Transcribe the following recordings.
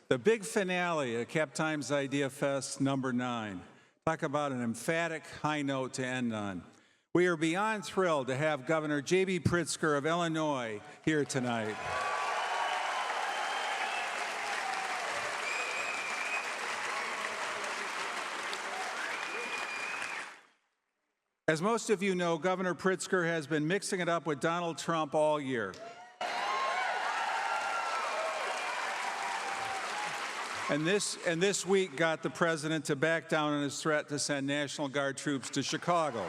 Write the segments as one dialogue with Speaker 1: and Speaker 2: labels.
Speaker 1: the big finale at Cap Times Idea Fest #9. Talk about an emphatic high note to end on. We are beyond thrilled to have Governor J.B. Pritzker of Illinois here tonight. As most of you know, Governor Pritzker has been mixing it up with Donald Trump all year. And this week got the president to back down on his threat to send National Guard troops to Chicago.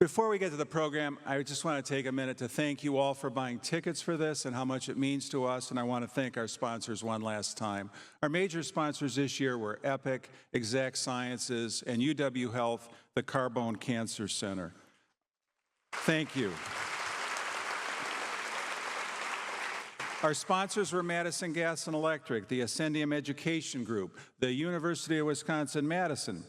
Speaker 1: Before we get to the program, I just want to take a minute to thank you all for buying tickets for this and how much it means to us, and I want to thank our sponsors one last time. Our major sponsors this year were Epic, Exact Sciences, and UW Health, the Carbone Cancer Center. Thank you. Our sponsors were Madison Gas and Electric, the Ascendium Education Group, the University of Wisconsin-Madison,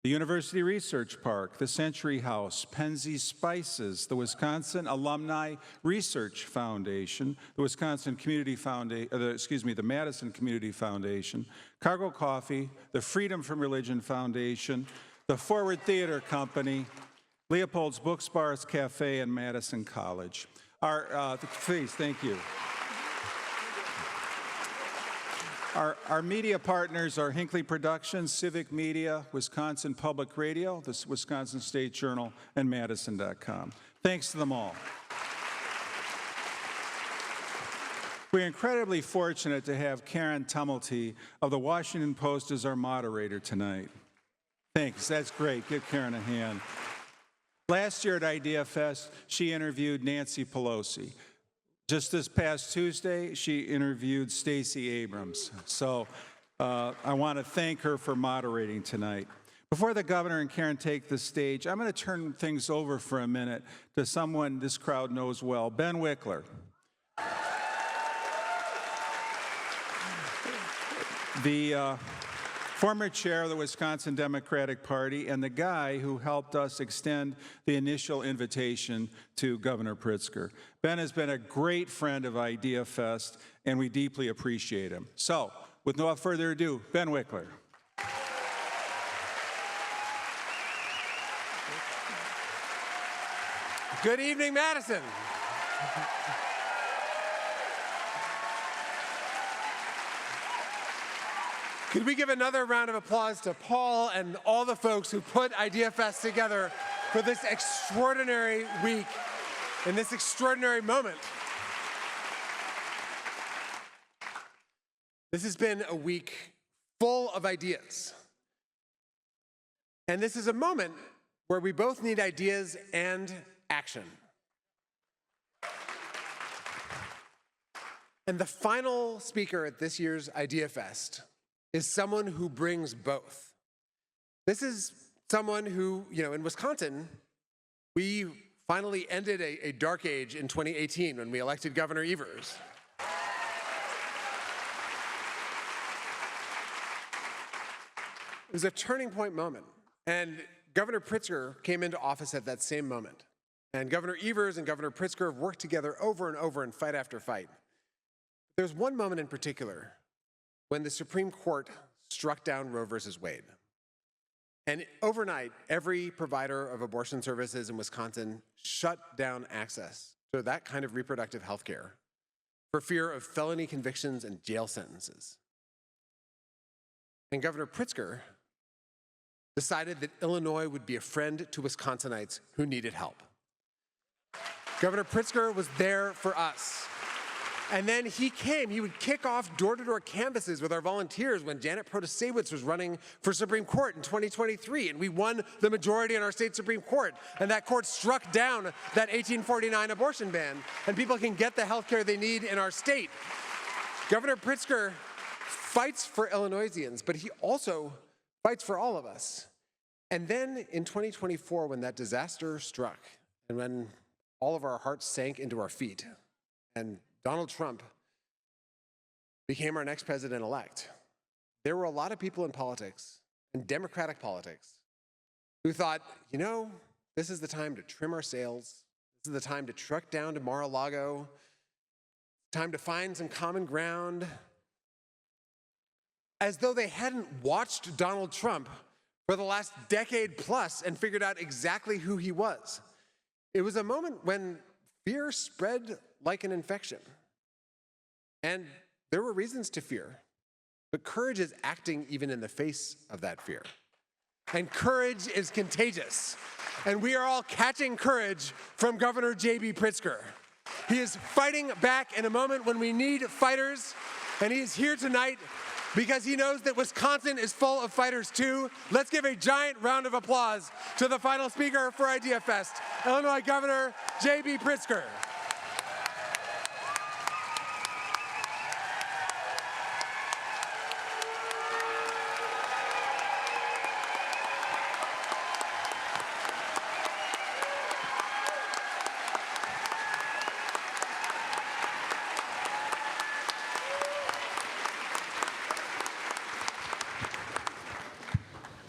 Speaker 1: the University Research Park, the Century House, Penzeys Spices, the Wisconsin Alumni Research Foundation, the Wisconsin Community Foundation, the Madison Community Foundation, Cargo Coffee, the Freedom from Religion Foundation, the Forward Theater Company, Leopold's Books, Bars, Cafe, and Madison College. Please, thank you. Our media partners are Hinckley Productions, Civic Media, Wisconsin Public Radio, the Wisconsin State Journal, and Madison.com. Thanks to them all. We're incredibly fortunate to have Karen Tumulty of the Washington Post as our moderator tonight. Thanks, that's great. Give Karen a hand. Last year at Idea Fest, she interviewed Nancy Pelosi. Just this past Tuesday, she interviewed Stacey Abrams. So I want to thank her for moderating tonight. Before the governor and Karen take the stage, I'm going to turn things over for a minute to someone this crowd knows well, Ben Wickler. The former chair of the Wisconsin Democratic Party and the guy who helped us extend the initial invitation to Governor Pritzker. Ben has been a great friend of Idea Fest, and we deeply appreciate him. So, with no further ado, Ben Wickler.
Speaker 2: Good evening, Madison. Could we give another round of applause to Paul and all the folks who put Idea Fest together for this extraordinary week, in this extraordinary moment. This has been a week full of ideas. And this is a moment where we both need ideas and action. And the final speaker at this year's Idea Fest is someone who brings both. This is someone who, in Wisconsin, we finally ended a dark age in 2018 when we elected Governor Evers. It was a turning point moment, and Governor Pritzker came into office at that same moment. And Governor Evers and Governor Pritzker have worked together over and over in fight after fight. There's one moment in particular when the Supreme Court struck down Roe versus Wade. And overnight, every provider of abortion services in Wisconsin shut down access to that kind of reproductive health care for fear of felony convictions and jail sentences. And Governor Pritzker decided that Illinois would be a friend to Wisconsinites who needed help. Governor Pritzker was there for us. And then he would kick off door-to-door canvasses with our volunteers when Janet Protasewicz was running for Supreme Court in 2023, and we won the majority in our state Supreme Court, and that court struck down that 1849 abortion ban, and people can get the health care they need in our state. Governor Pritzker fights for Illinoisians, but he also fights for all of us. And then in 2024, when that disaster struck, and when all of our hearts sank into our feet, and Donald Trump became our next president-elect, there were a lot of people in politics, and Democratic politics, who thought, This is the time to trim our sails. This is the time to truck down to Mar-a-Lago. Time to find some common ground. As though they hadn't watched Donald Trump for the last decade plus and figured out exactly who he was. It was a moment when fear spread like an infection. And there were reasons to fear. But courage is acting even in the face of that fear. And courage is contagious. And we are all catching courage from Governor J.B. Pritzker. He is fighting back in a moment when we need fighters. And he is here tonight because he knows that Wisconsin is full of fighters too. Let's give a giant round of applause to the final speaker for Idea Fest, Illinois Governor J.B. Pritzker.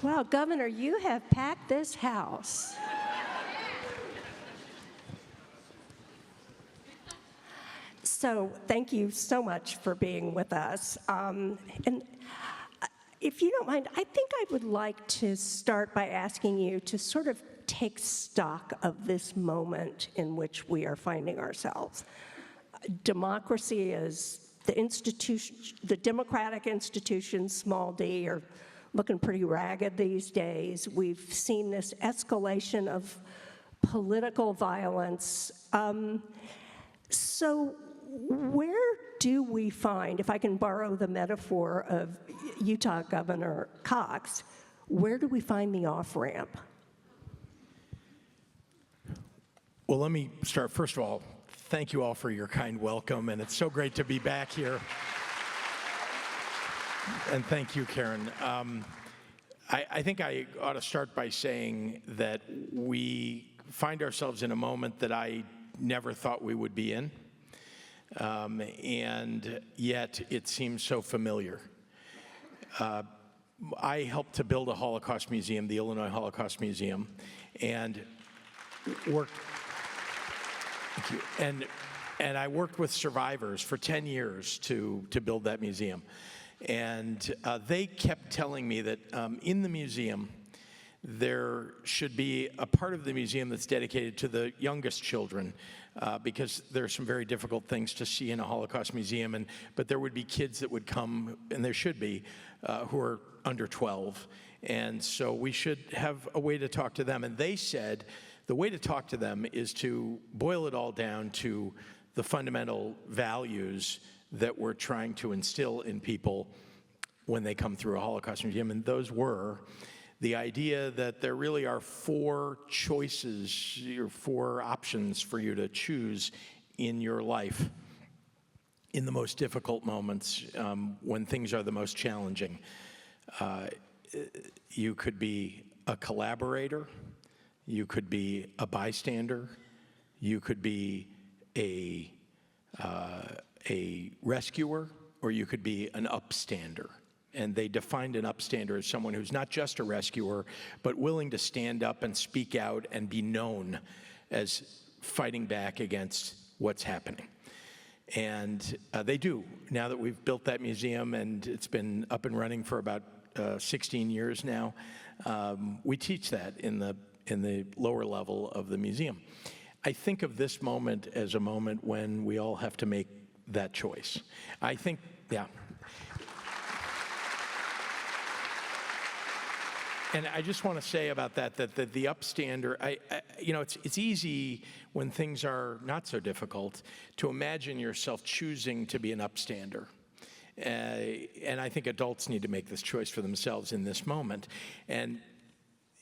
Speaker 3: Wow, Governor, you have packed this house. So thank you so much for being with us. And if you don't mind, I think I would like to start by asking you to sort of take stock of this moment in which we are finding ourselves. Democracy is the institution, the democratic institutions, small d, are looking pretty ragged these days. We've seen this escalation of political violence. So where do we find, if I can borrow the metaphor of Utah Governor Cox, where do we find the off-ramp?
Speaker 4: Well, let me start. First of all, thank you all for your kind welcome, and it's so great to be back here. And thank you, Karen. I think I ought to start by saying that we find ourselves in a moment that I never thought we would be in, and yet it seems so familiar. I helped to build a Holocaust museum, the Illinois Holocaust Museum, and worked. Thank you. And I worked with survivors for 10 years to build that museum. And they kept telling me that in the museum, there should be a part of the museum that's dedicated to the youngest children, because there are some very difficult things to see in a Holocaust museum. But there would be kids that would come, and there should be, who are under 12. And so we should have a way to talk to them. And they said the way to talk to them is to boil it all down to the fundamental values that we're trying to instill in people when they come through a Holocaust museum. And those were the idea that there really are four choices, or four options for you to choose in your life in the most difficult moments, when things are the most challenging. You could be a collaborator, you could be a bystander, you could be a rescuer, or you could be an upstander. And they defined an upstander as someone who's not just a rescuer, but willing to stand up and speak out and be known as fighting back against what's happening. And they do. Now that we've built that museum and it's been up and running for about 16 years now, we teach that in the lower level of the museum. I think of this moment as a moment when we all have to make that choice. I think, yeah. And I just want to say about that the upstander, you know, it's easy when things are not so difficult to imagine yourself choosing to be an upstander. And I think adults need to make this choice for themselves in this moment. And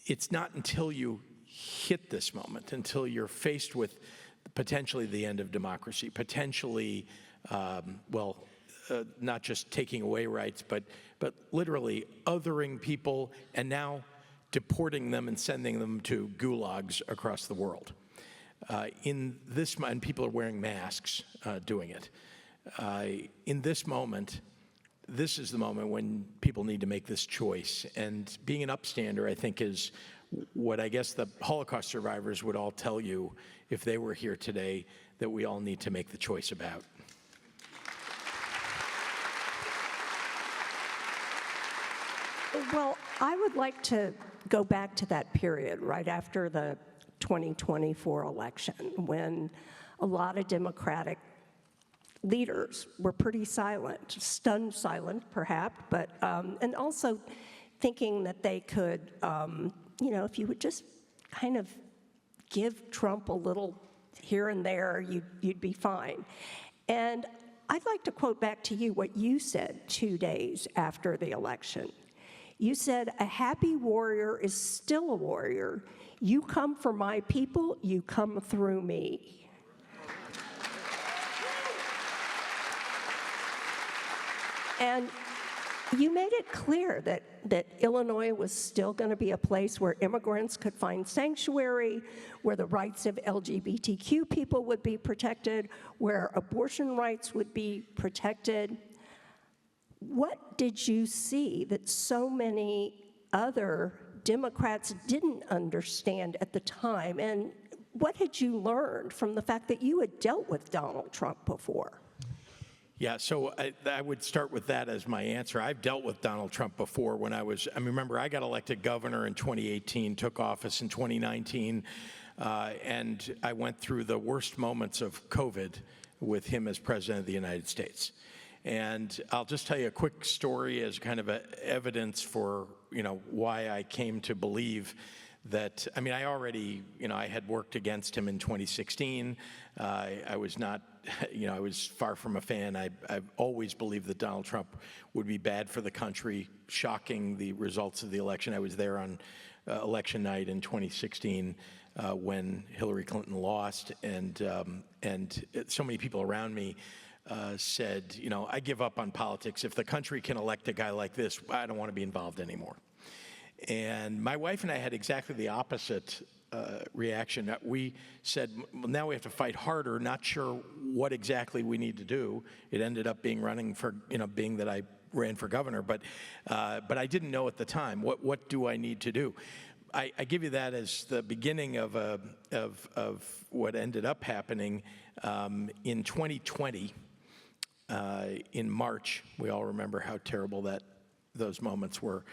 Speaker 4: it's not until you hit this moment, until you're faced with potentially the end of democracy, potentially, not just taking away rights, but literally othering people and now deporting them and sending them to gulags across the world. And people are wearing masks doing it. In this moment, this is the moment when people need to make this choice. And being an upstander, I think, is what I guess the Holocaust survivors would all tell you if they were here today that we all need to make the choice about.
Speaker 3: Well, I would like to go back to that period right after the 2024 election when a lot of Democratic leaders were pretty silent, stunned silent perhaps, but and also thinking that they could, if you would just kind of give Trump a little here and there, you'd be fine. And I'd like to quote back to you what you said 2 days after the election. You said, "A happy warrior is still a warrior. You come for my people, you come through me." And you made it clear that Illinois was still going to be a place where immigrants could find sanctuary, where the rights of LGBTQ people would be protected, where abortion rights would be protected. What did you see that so many other Democrats didn't understand at the time? And what had you learned from the fact that you had dealt with Donald Trump before?
Speaker 4: Yeah, so I would start with that as my answer. I've dealt with Donald Trump before remember, I got elected governor in 2018, took office in 2019, and I went through the worst moments of COVID with him as president of the United States. And I'll just tell you a quick story as kind of evidence for, why I came to believe that, I already, I had worked against him in 2016. I was not, I was far from a fan. I've always believed that Donald Trump would be bad for the country, shocking the results of the election. I was there on election night in 2016 when Hillary Clinton lost, and so many people around me said, I give up on politics. If the country can elect a guy like this, I don't want to be involved anymore. And my wife and I had exactly the opposite reaction. We said, well, now we have to fight harder, not sure what exactly we need to do. It ended up being being that I ran for governor, but I didn't know at the time, what do I need to do? I give you that as the beginning of what ended up happening in 2020. In March, we all remember how terrible those moments were.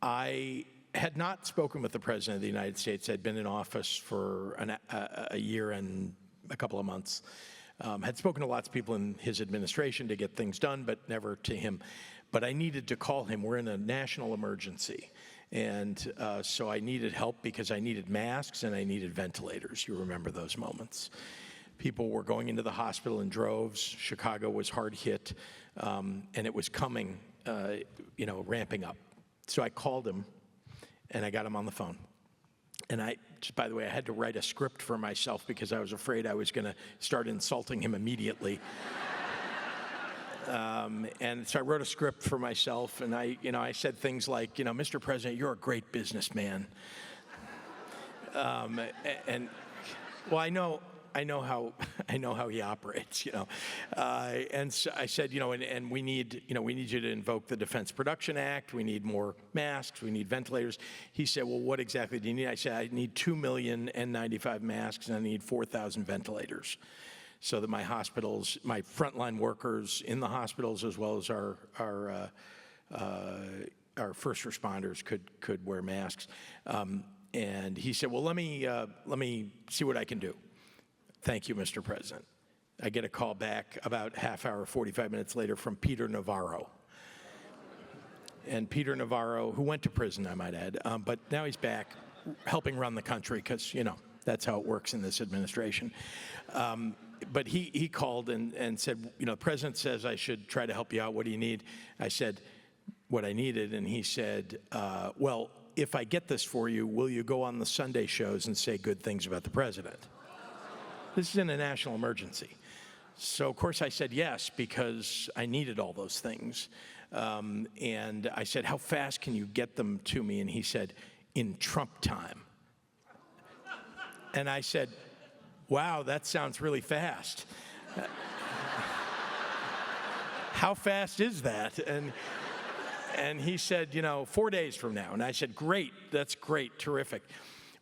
Speaker 4: I had not spoken with the President of the United States. I'd been in office for a year and a couple of months. Had spoken to lots of people in his administration to get things done, but never to him. But I needed to call him. We're in a national emergency. And so I needed help because I needed masks and I needed ventilators. You remember those moments. People were going into the hospital in droves. Chicago was hard hit, and it was coming, ramping up. So I called him, and I got him on the phone. And by the way, I had to write a script for myself because I was afraid I was going to start insulting him immediately. And so I wrote a script for myself, and I said things like, Mr. President, you're a great businessman. Well, I know how he operates, and so I said, and we need you to invoke the Defense Production Act. We need more masks. We need ventilators. He said, well, what exactly do you need? I said, I need 2 million N95 masks, and I need 4,000 ventilators, so that my hospitals, my frontline workers in the hospitals, as well as our first responders could wear masks. And he said, well, let me see what I can do. Thank you, Mr. President. I get a call back about half hour, 45 minutes later from Peter Navarro. And Peter Navarro, who went to prison, I might add, but now he's back helping run the country because, that's how it works in this administration. But he called and said, the president says I should try to help you out. What do you need? I said what I needed, and he said, well, if I get this for you, will you go on the Sunday shows and say good things about the president? This is in a national emergency. So, of course, I said yes because I needed all those things. And I said, how fast can you get them to me? And he said, in Trump time. And I said, wow, that sounds really fast. How fast is that? And he said, 4 days from now. And I said, great, that's great, terrific.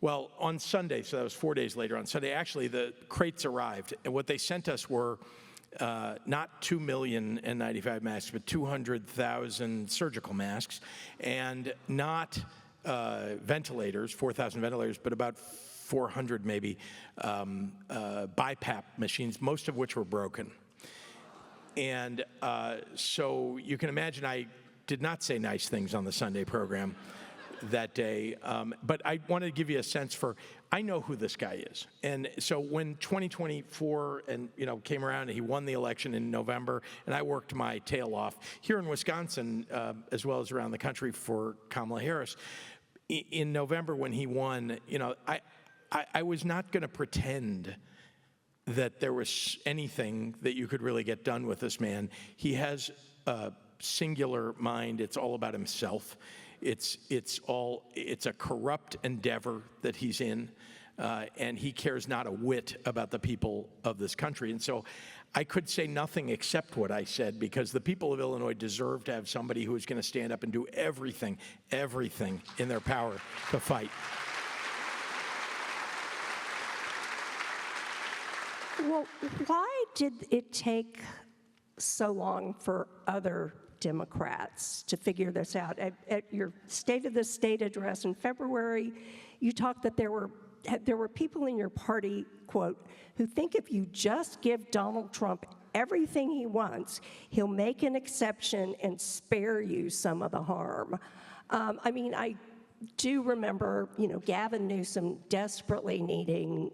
Speaker 4: Well, on Sunday, so that was 4 days later, on Sunday, actually the crates arrived. And what they sent us were not 2 million N95 masks, but 200,000 surgical masks, and not ventilators, 4,000 ventilators, but about 400 maybe BiPAP machines, most of which were broken. And so you can imagine I did not say nice things on the Sunday program that day, but I wanted to give you a sense for, I know who this guy is. And so when 2024 came around and he won the election in November, and I worked my tail off here in Wisconsin, as well as around the country for Kamala Harris, in November when he won, I was not going to pretend that there was anything that you could really get done with this man. He has a singular mind. It's all about himself. It's a corrupt endeavor that he's in, and he cares not a whit about the people of this country. And so I could say nothing except what I said, because the people of Illinois deserve to have somebody who is going to stand up and do everything in their power to fight.
Speaker 3: Well, why did it take so long for other Democrats to figure this out? At your State of the State address in February, you talked that there were people in your party, quote, who think if you just give Donald Trump everything he wants, he'll make an exception and spare you some of the harm. I do remember, Gavin Newsom desperately needing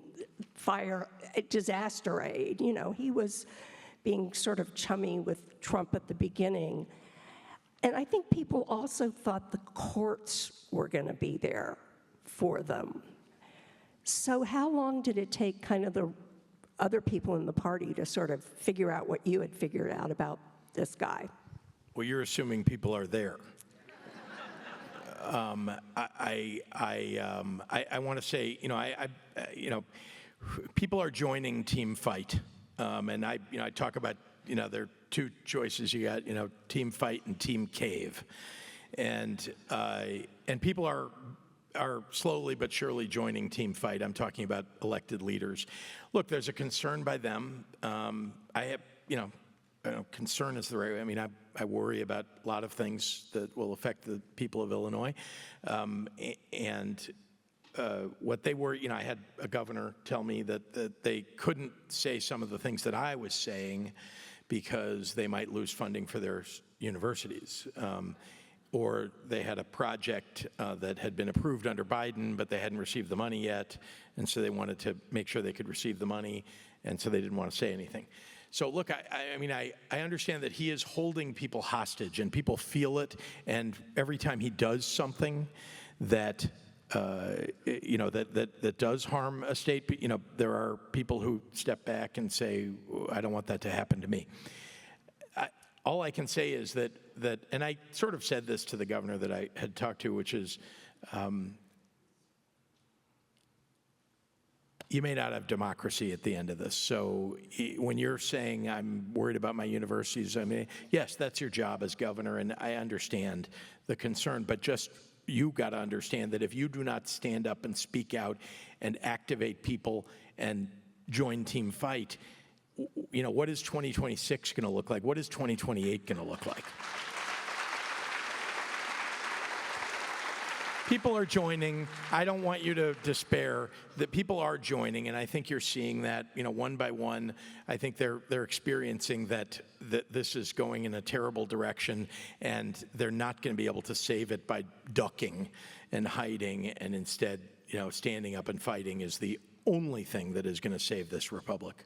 Speaker 3: disaster aid. He was being sort of chummy with Trump at the beginning. And I think people also thought the courts were going to be there for them. So how long did it take kind of the other people in the party to sort of figure out what you had figured out about this guy?
Speaker 4: Well, you're assuming people are there. I want to say, people are joining Team Fight, and I talk about, there are two choices. You got, Team Fight and Team Cave, and people are slowly but surely joining Team Fight. I'm talking about elected leaders. Look, there's a concern by them. I have, concern is the right way. I worry about a lot of things that will affect the people of Illinois. What they were, I had a governor tell me that they couldn't say some of the things that I was saying because they might lose funding for their universities. Or they had a project that had been approved under Biden, but they hadn't received the money yet, and so they wanted to make sure they could receive the money, and so they didn't want to say anything. So look, I understand that he is holding people hostage, and people feel it, and every time he does something that that does harm a state, there are people who step back and say, I don't want that to happen to me. All I can say is that, and I sort of said this to the governor that I had talked to, which is, you may not have democracy at the end of this. So when you're saying I'm worried about my universities, yes, that's your job as governor, and I understand the concern, but just you got to understand that if you do not stand up and speak out and activate people and join Team Fight, what is 2026 going to look like? What is 2028 going to look like? People are joining. I don't want you to despair. That people are joining, and I think you're seeing that, one by one. I think they're experiencing that this is going in a terrible direction, and they're not going to be able to save it by ducking and hiding, and instead, standing up and fighting is the only thing that is going to save this republic.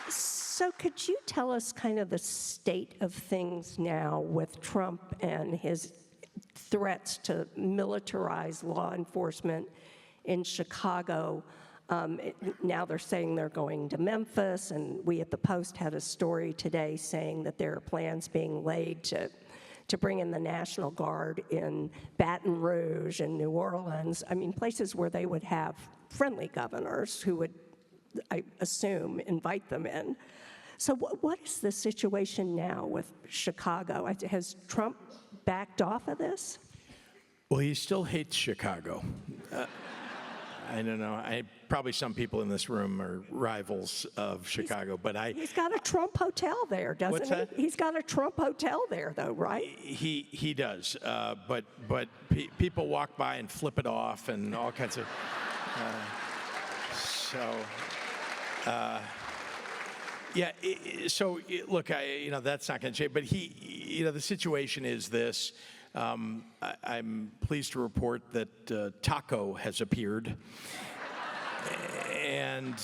Speaker 3: So could you tell us kind of the state of things now with Trump and his threats to militarize law enforcement in Chicago? Now they're saying they're going to Memphis, and we at the Post had a story today saying that there are plans being laid to bring in the National Guard in Baton Rouge and New Orleans. Places where they would have friendly governors who would, I assume, invite them in. So what is the situation now with Chicago? Has Trump backed off of this?
Speaker 4: Well, he still hates Chicago. I don't know. Probably some people in this room are rivals of Chicago, but
Speaker 3: He's got a Trump hotel there, doesn't
Speaker 4: What's
Speaker 3: he?
Speaker 4: that?
Speaker 3: He's got a Trump hotel there, though, right?
Speaker 4: He does. But people walk by and flip it off and all kinds of. Yeah. Look, that's not going to change. But the situation is this. I'm pleased to report that Taco has appeared. And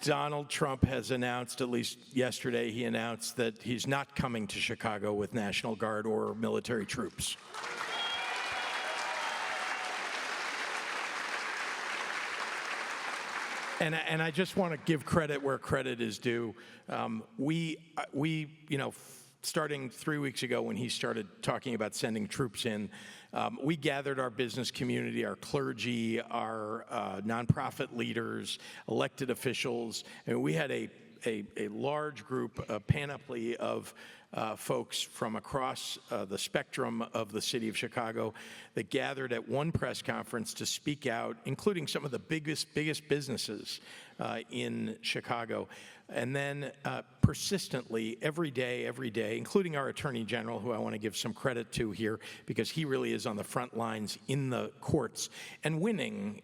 Speaker 4: Donald Trump has announced, at least yesterday, he announced that he's not coming to Chicago with National Guard or military troops. And I just want to give credit where credit is due. Starting 3 weeks ago when he started talking about sending troops in, we gathered our business community, our clergy, our nonprofit leaders, elected officials, and we had a large group, a panoply of folks from across the spectrum of the city of Chicago that gathered at one press conference to speak out, including some of the biggest businesses in Chicago. And then persistently, every day, including our Attorney General, who I want to give some credit to here, because he really is on the front lines in the courts and winning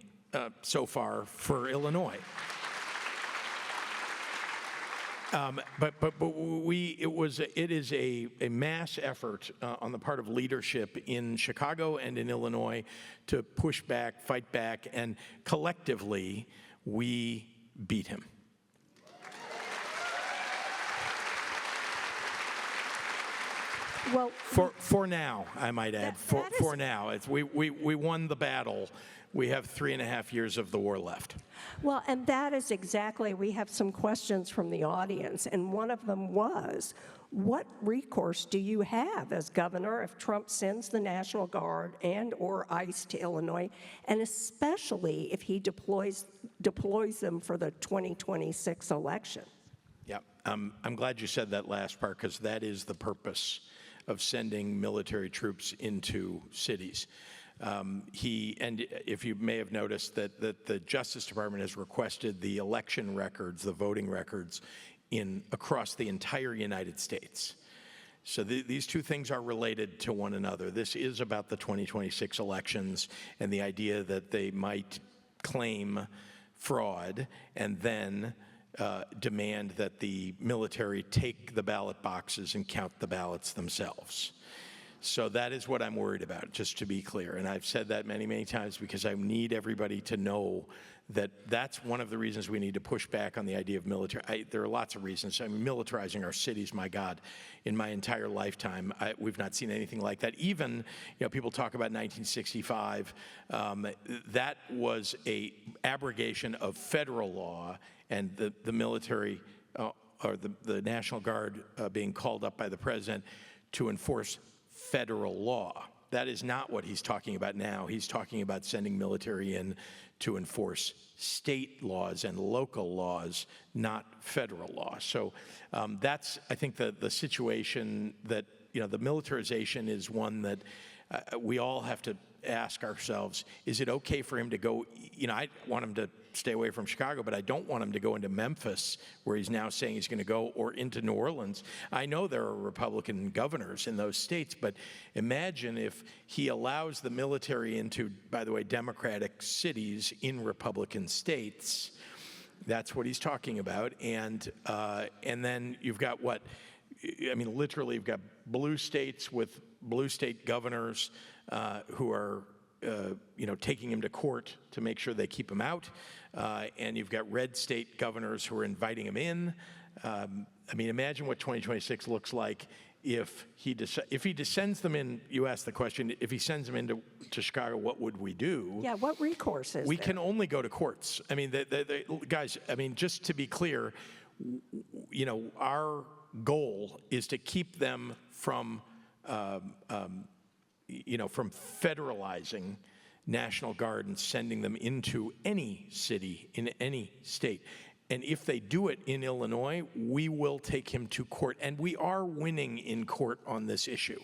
Speaker 4: so far for Illinois. It is a mass effort on the part of leadership in Chicago and in Illinois to push back, fight back, and collectively we beat him.
Speaker 3: Well,
Speaker 4: for now, I might add. For now, we won the battle. We have 3.5 years of the war left.
Speaker 3: well, and that is exactly, we have some questions from the audience, and one of them was, what recourse do you have as governor if Trump sends the National Guard and or ICE to Illinois, and especially if he deploys them for the 2026 election?
Speaker 4: Yeah, I'm glad you said that last part, because that is the purpose of sending military troops into cities. And if you may have noticed that the Justice Department has requested the election records, the voting records, across the entire United States. So these two things are related to one another. This is about the 2026 elections and the idea that they might claim fraud and then demand that the military take the ballot boxes and count the ballots themselves. So that is what I'm worried about, just to be clear. And I've said that many, many times because I need everybody to know that that's one of the reasons we need to push back on the idea of military. There are lots of reasons. I mean, militarizing our cities, my God, in my entire lifetime, we've not seen anything like that. Even, people talk about 1965. That was a abrogation of federal law, and the military or the National Guard being called up by the president to enforce federal law. That is not what he's talking about now. He's talking about sending military in to enforce state laws and local laws, not federal law. So that's, I think, the situation that, the militarization is one that we all have to ask ourselves, is it okay for him to go, I want him to stay away from Chicago, but I don't want him to go into Memphis, where he's now saying he's going to go, or into New Orleans. I know there are Republican governors in those states, but imagine if he allows the military into, by the way, Democratic cities in Republican states. That's what he's talking about. And then you've got literally you've got blue states with blue state governors who are taking him to court to make sure they keep him out. And you've got red state governors who are inviting him in. Imagine what 2026 looks like if he sends them in. You asked the question, if he sends them into Chicago, what would we do?
Speaker 3: Yeah, what recourse is
Speaker 4: we
Speaker 3: there?
Speaker 4: can only go to courts. Guys, just to be clear, our goal is to keep them from federalizing National Guard and sending them into any city in any state. And if they do it in Illinois, we will take him to court. And we are winning in court on this issue.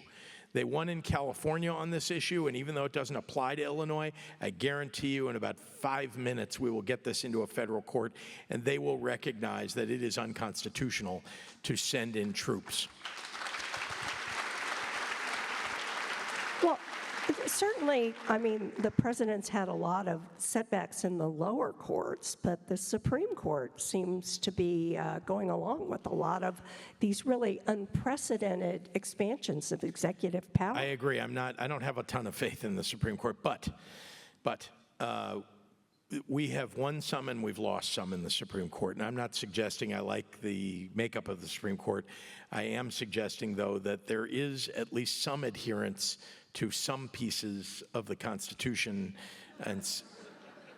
Speaker 4: They won in California on this issue, and even though it doesn't apply to Illinois, I guarantee you in about 5 minutes we will get this into a federal court, and they will recognize that it is unconstitutional to send in troops.
Speaker 3: Well, certainly, I mean, the president's had a lot of setbacks in the lower courts, but the Supreme Court seems to be going along with a lot of these really unprecedented expansions of executive power.
Speaker 4: I agree. I don't have a ton of faith in the Supreme Court, but we have won some and we've lost some in the Supreme Court. And I'm not suggesting I like the makeup of the Supreme Court. I am suggesting, though, that there is at least some adherence to some pieces of the Constitution. And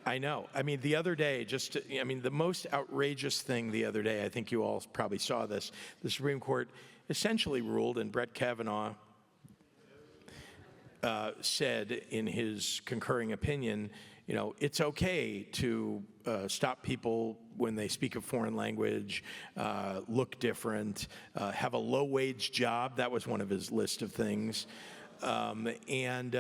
Speaker 4: I know. I mean, the other day, the most outrageous thing the other day, I think you all probably saw this, the Supreme Court essentially ruled, and Brett Kavanaugh said in his concurring opinion, it's okay to stop people when they speak a foreign language, look different, have a low-wage job. That was one of his list of things. And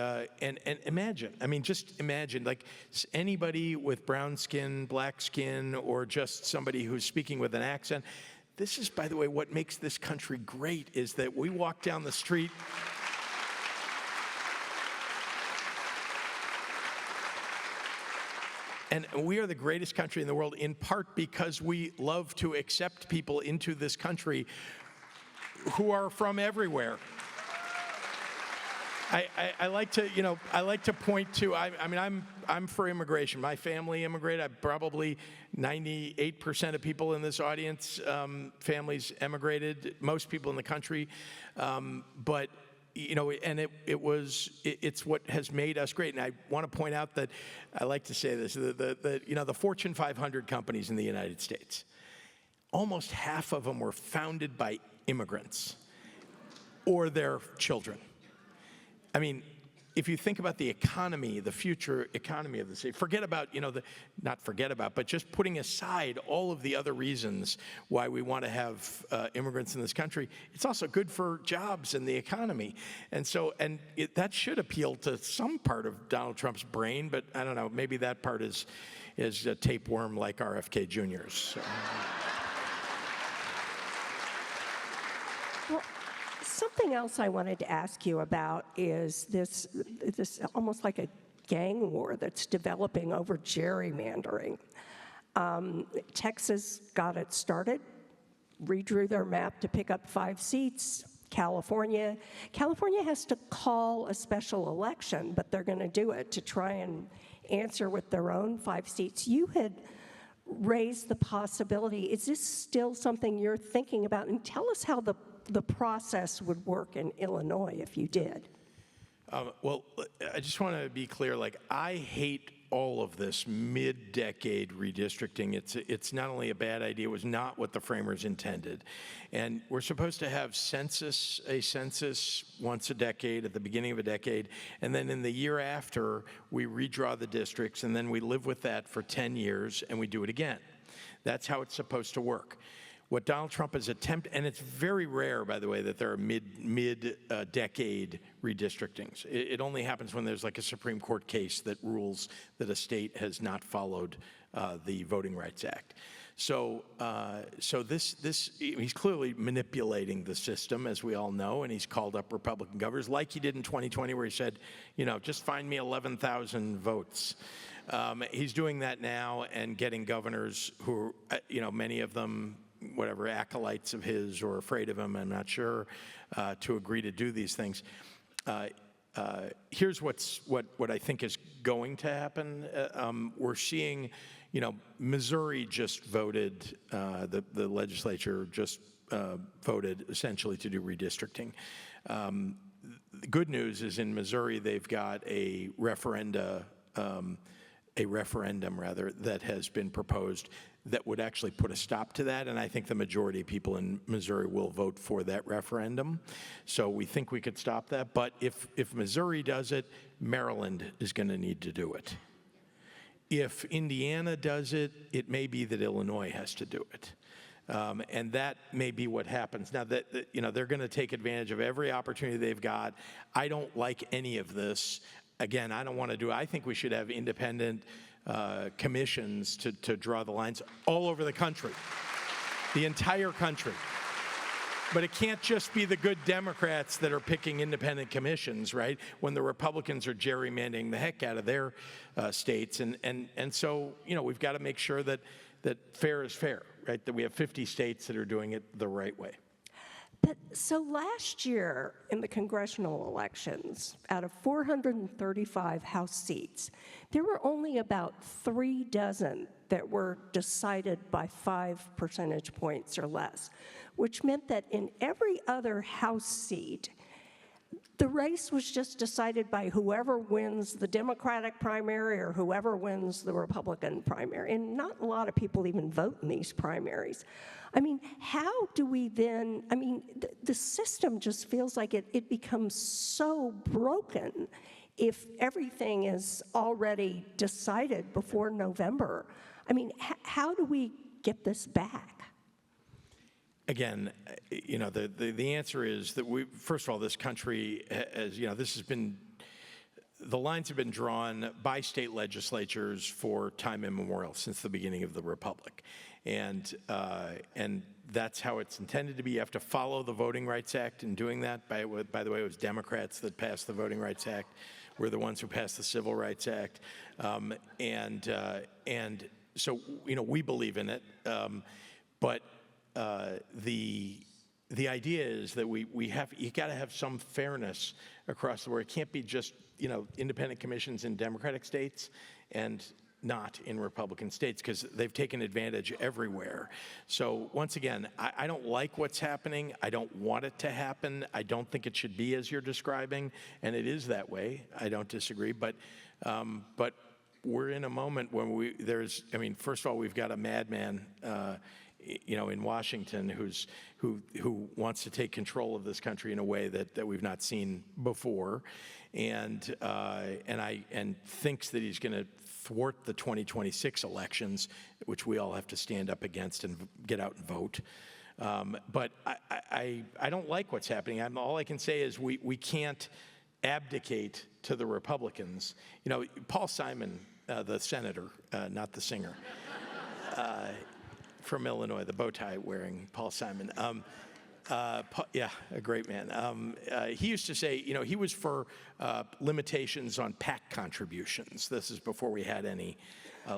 Speaker 4: imagine, just imagine, like anybody with brown skin, black skin, or just somebody who's speaking with an accent. This is, by the way, what makes this country great, is that we walk down the street. And we are the greatest country in the world, in part because we love to accept people into this country who are from everywhere. I like to point to. I'm for immigration. My family immigrated. Probably 98% of people in this audience, families emigrated. Most people in the country, but and it's what has made us great. And I want to point out that I like to say this: the Fortune 500 companies in the United States, almost half of them were founded by immigrants or their children. I mean, if you think about the economy, the future economy of the city, but just putting aside all of the other reasons why we want to have immigrants in this country, it's also good for jobs and the economy. And so, that should appeal to some part of Donald Trump's brain, but I don't know, maybe that part is a tapeworm like RFK Jr.'s. So.
Speaker 3: Something else I wanted to ask you about is this almost like a gang war that's developing over gerrymandering. Texas got it started, redrew their map to pick up 5 seats. California has to call a special election, but they're going to do it to try and answer with their own 5 seats. You had raised the possibility. Is this still something you're thinking about? And tell us how the process would work in Illinois if you did.
Speaker 4: Well, I just want to be clear, I hate all of this mid-decade redistricting. It's not only a bad idea, it was not what the framers intended. And we're supposed to have a census once a decade, at the beginning of a decade, and then in the year after, we redraw the districts, and then we live with that for 10 years, and we do it again. That's how it's supposed to work. What Donald Trump has attempted, and it's very rare, by the way, that there are mid-decade redistrictings. It only happens when there's like a Supreme Court case that rules that a state has not followed the Voting Rights Act. So he's clearly manipulating the system, as we all know, and he's called up Republican governors, like he did in 2020, where he said, just find me 11,000 votes. He's doing that now and getting governors who, many of them, whatever, acolytes of his or afraid of him, I'm not sure, to agree to do these things. Here's what I think is going to happen. We're seeing, Missouri just voted, the legislature just voted essentially to do redistricting. The good news is in Missouri they've got a referendum that has been proposed that would actually put a stop to that, and I think the majority of people in Missouri will vote for that referendum. So we think we could stop that, but if Missouri does it, Maryland is going to need to do it. if Indiana does it, it may be that Illinois has to do it. And that may be what happens. Now, they're going to take advantage of every opportunity they've got. I don't like any of this. Again, I don't want to do it. I think we should have independent commissions to draw the lines all over the country, the entire country. But it can't just be the good Democrats that are picking independent commissions, right? When the Republicans are gerrymandering the heck out of their states. And so, we've got to make sure that fair is fair, right? That we have 50 states that are doing it the right way.
Speaker 3: But so last year in the congressional elections, out of 435 House seats, there were only about 36 that were decided by 5 percentage points or less, which meant that in every other House seat, the race was just decided by whoever wins the Democratic primary or whoever wins the Republican primary. And not a lot of people even vote in these primaries. I mean, how do we then, the system just feels like it becomes so broken if everything is already decided before November. I mean, how do we get this back?
Speaker 4: Again, the answer is that first of all, this country, this has been, the lines have been drawn by state legislatures for time immemorial, since the beginning of the Republic. And that's how it's intended to be. You have to follow the Voting Rights Act in doing that. By the way, it was Democrats that passed the Voting Rights Act. We're the ones who passed the Civil Rights Act. And so, we believe in it. But the idea is that you got to have some fairness across the board. It can't be just independent commissions in Democratic states and not in Republican states, because they've taken advantage everywhere. So once again, I don't like what's happening. I don't want it to happen. I don't think it should be as you're describing, and it is that way. I don't disagree, but we're in a moment when first of all, we've got a madman in Washington who wants to take control of this country in a way that we've not seen before, and thinks that he's going to thwart the 2026 elections, which we all have to stand up against and get out and vote. But I don't like what's happening. All I can say is we can't abdicate to the Republicans. Paul Simon, the senator, not the singer, from Illinois, the bow tie wearing Paul Simon. A great man. He used to say, he was for limitations on PAC contributions. This is before we had any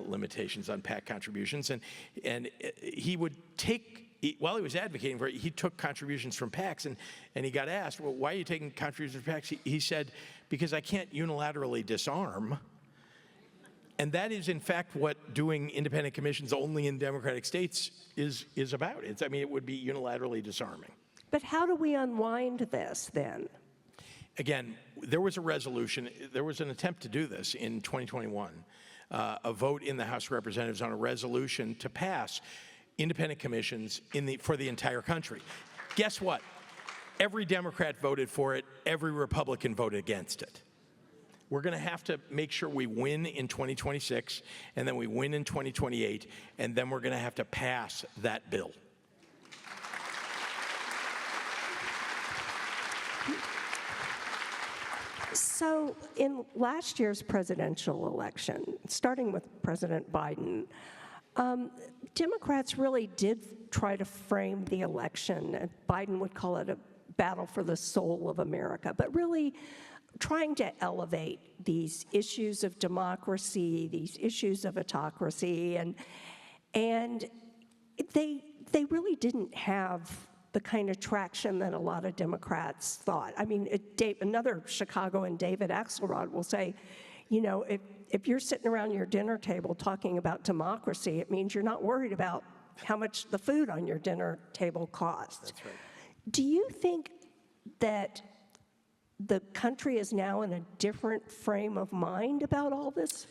Speaker 4: limitations on PAC contributions. And he would while he was advocating for it, he took contributions from PACs, and he got asked, well, why are you taking contributions from PACs? He said, because I can't unilaterally disarm. And that is, in fact, what doing independent commissions only in Democratic states is about. It would be unilaterally disarming.
Speaker 3: But how do we unwind this then?
Speaker 4: Again, there was a resolution. There was an attempt to do this in 2021, a vote in the House of Representatives on a resolution to pass independent commissions for the entire country. Guess what? Every Democrat voted for it. Every Republican voted against it. We're going to have to make sure we win in 2026, and then we win in 2028, and then we're going to have to pass that bill.
Speaker 3: So in last year's presidential election, starting with President Biden, Democrats really did try to frame the election, and Biden would call it a battle for the soul of America, but really trying to elevate these issues of democracy, these issues of autocracy, and they really didn't have the kind of traction that a lot of Democrats thought. Another Chicagoan, David Axelrod, will say, if you're sitting around your dinner table talking about democracy, it means you're not worried about how much the food on your dinner table costs.
Speaker 4: That's right.
Speaker 3: Do you think that the country is now in a different frame of mind about all this?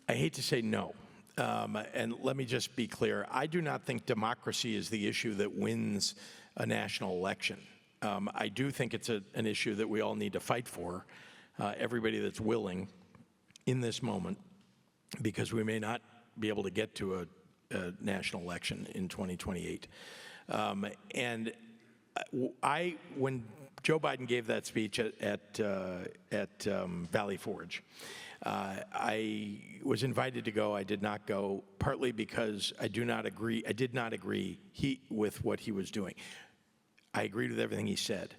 Speaker 4: I hate to say no. And let me just be clear. I do not think democracy is the issue that wins a national election. I do think it's an issue that we all need to fight for, everybody that's willing in this moment. because we may not be able to get to a national election in 2028. When Joe Biden gave that speech at Valley Forge, I was invited to go. I did not go, partly because I did not agree with what he was doing. I agreed with everything he said,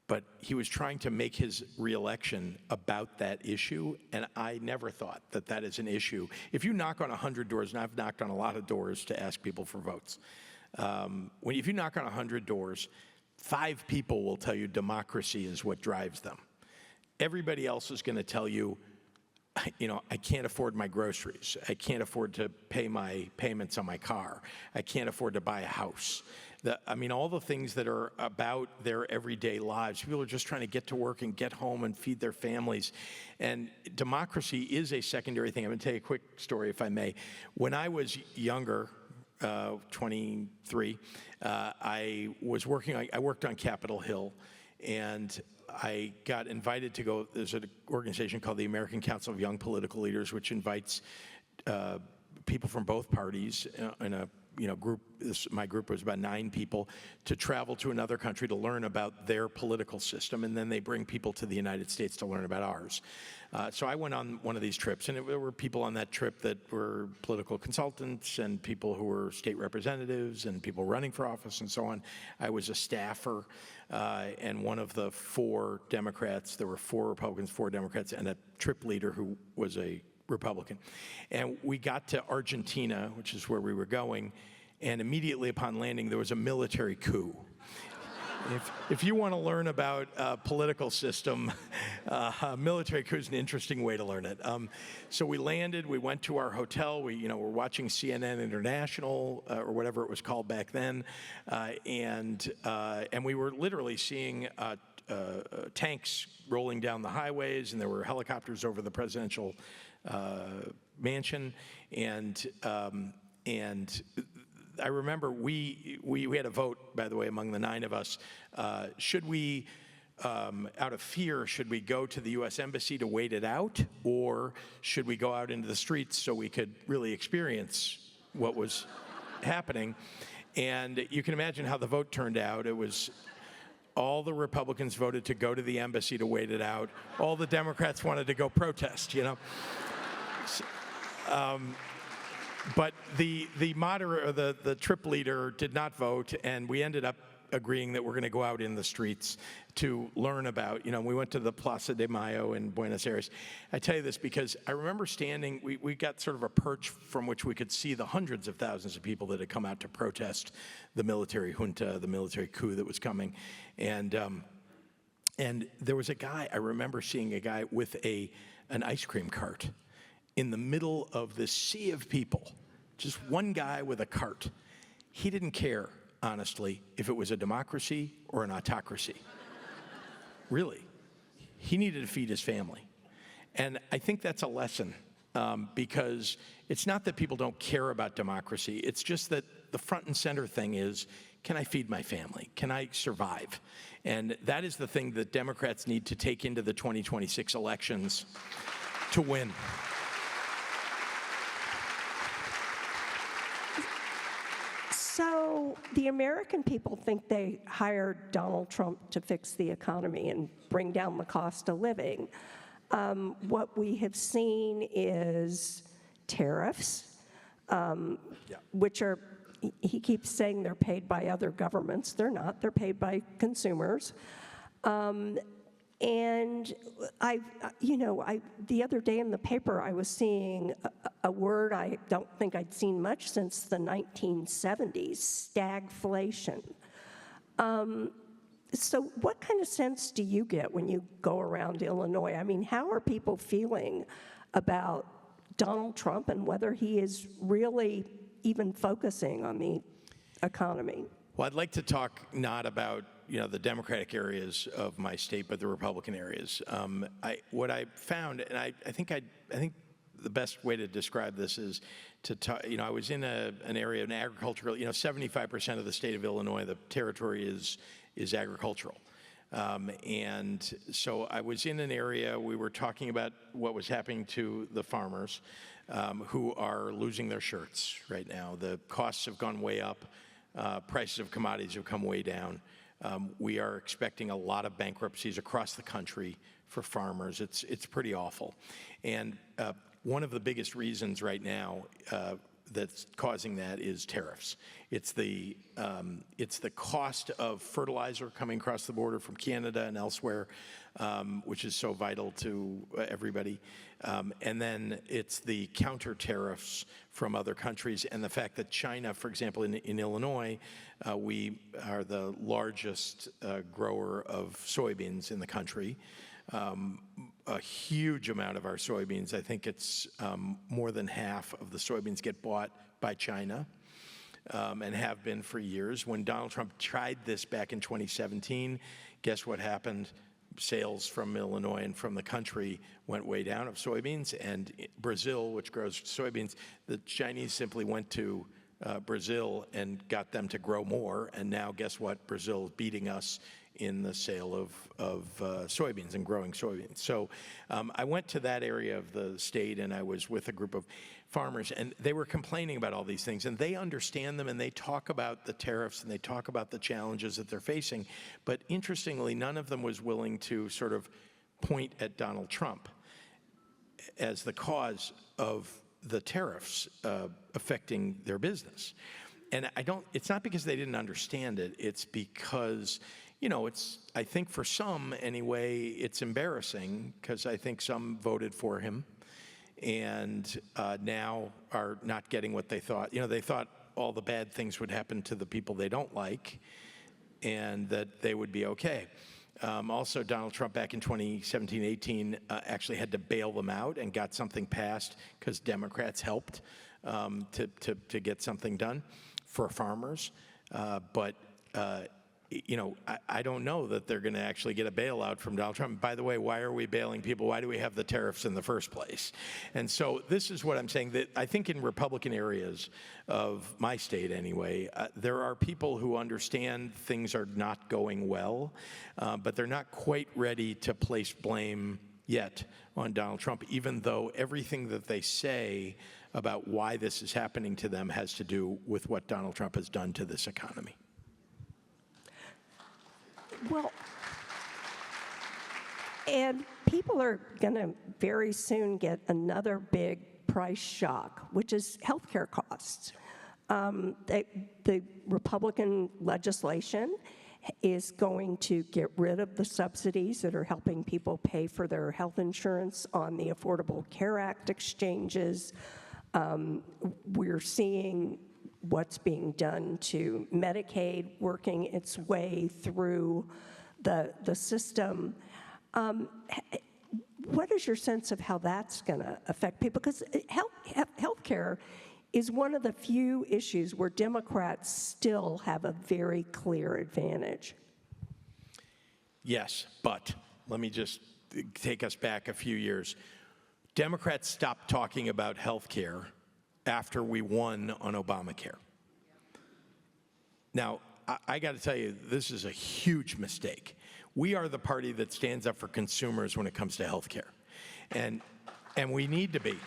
Speaker 4: but he was trying to make his reelection about that issue, and I never thought that that is an issue. If you knock on 100 doors, and I've knocked on a lot of doors to ask people for votes, if you knock on 100 doors, 5 people will tell you democracy is what drives them. Everybody else is going to tell you, I can't afford my groceries. I can't afford to pay my payments on my car. I can't afford to buy a house. All the things that are about their everyday lives. People are just trying to get to work and get home and feed their families. And democracy is a secondary thing. I'm going to tell you a quick story, if I may. When I was younger, 23, I worked on Capitol Hill, and I got invited to go. There's an organization called the American Council of Young Political Leaders, which invites people from both parties in a group. My group was about 9 people to travel to another country to learn about their political system, and then they bring people to the United States to learn about ours. So I went on one of these trips, and there were people on that trip that were political consultants and people who were state representatives and people running for office and so on. I was a staffer and one of the 4 Democrats. There were 4 Republicans, 4 Democrats, and a trip leader who was a Republican. And we got to Argentina, which is where we were going, and immediately upon landing, there was a military coup. If you want to learn about political system, military coup is an interesting way to learn it. So we landed, we went to our hotel, we're watching CNN International, or whatever it was called back then, and we were literally seeing tanks rolling down the highways, and there were helicopters over the presidential mansion, and I remember we had a vote, by the way, among the 9 of us. Should we, out of fear, should we go to the U.S. Embassy to wait it out, or should we go out into the streets so we could really experience what was happening? And you can imagine how the vote turned out. It was all the Republicans voted to go to the embassy to wait it out. All the Democrats wanted to go protest, But the moderator, the trip leader, did not vote, and we ended up agreeing that we're going to go out in the streets to learn about. We went to the Plaza de Mayo in Buenos Aires. I tell you this because I remember standing. We got sort of a perch from which we could see the hundreds of thousands of people that had come out to protest the military junta, the military coup that was coming, and there was a guy. I remember seeing a guy with an ice cream cart in the middle of this sea of people, just one guy with a cart. He didn't care, honestly, if it was a democracy or an autocracy. Really. He needed to feed his family. And I think that's a lesson, because it's not that people don't care about democracy. It's just that the front and center thing is, can I feed my family? Can I survive? And that is the thing that Democrats need to take into the 2026 elections to win.
Speaker 3: So the American people think they hired Donald Trump to fix the economy and bring down the cost of living. What we have seen is tariffs, which are, he keeps saying they're paid by other governments. They're not. They're paid by consumers. And the other day in the paper, I was seeing a word I don't think I'd seen much since the 1970s, stagflation. So what kind of sense do you get when you go around Illinois? How are people feeling about Donald Trump and whether he is really even focusing on the economy?
Speaker 4: Well, I'd like to talk not about the Democratic areas of my state, but the Republican areas. What I found, and I think the best way to describe this is to talk. I was in an area, an agricultural. 75% of the state of Illinois, the territory is agricultural. And so I was in an area, we were talking about what was happening to the farmers who are losing their shirts right now. The costs have gone way up. Prices of commodities have come way down. We are expecting a lot of bankruptcies across the country for farmers. It's pretty awful. And one of the biggest reasons right now that's causing that is tariffs. It's the cost of fertilizer coming across the border from Canada and elsewhere, which is so vital to everybody. And then it's the counter tariffs from other countries, and the fact that China, for example, in Illinois, we are the largest grower of soybeans in the country. A huge amount of our soybeans, I think it's more than half of the soybeans get bought by China and have been for years. When Donald Trump tried this back in 2017, guess what happened? Sales from Illinois and from the country went way down of soybeans, and Brazil, which grows soybeans, the Chinese simply went to Brazil and got them to grow more, and now guess what? Brazil is beating us in the sale of soybeans and growing soybeans. So I went to that area of the state, and I was with a group of farmers, and they were complaining about all these things, and they understand them, and they talk about the tariffs, and they talk about the challenges that they're facing. But interestingly, none of them was willing to sort of point at Donald Trump as the cause of the tariffs affecting their business. And it's not because they didn't understand it, it's because, you know, I think for some anyway, it's embarrassing because I think some voted for him and now are not getting what they thought. You know, they thought all the bad things would happen to the people they don't like and that they would be okay. Also, Donald Trump back in 2017-18 actually had to bail them out and got something passed because Democrats helped to get something done for farmers. But you know, I don't know that they're going to actually get a bailout from Donald Trump. By the way, why are we bailing people? Why do we have the tariffs in the first place? And so this is what I'm saying, that I think in Republican areas of my state anyway, there are people who understand things are not going well, but they're not quite ready to place blame yet on Donald Trump, even though everything that they say about why this is happening to them has to do with what Donald Trump has done to this economy.
Speaker 3: Well, and people are going to very soon get another big price shock, which is healthcare costs. The Republican legislation is going to get rid of the subsidies that are helping people pay for their health insurance on the Affordable Care Act exchanges. We're seeing what's being done to Medicaid working its way through the system. What is your sense of how that's going to affect people? Because healthcare is one of the few issues where Democrats still have a very clear advantage.
Speaker 4: Yes, but let me just take us back a few years. Democrats stopped talking about health care after we won on Obamacare. Now, I got to tell you, this is a huge mistake. We are the party that stands up for consumers when it comes to health care, and we need to be.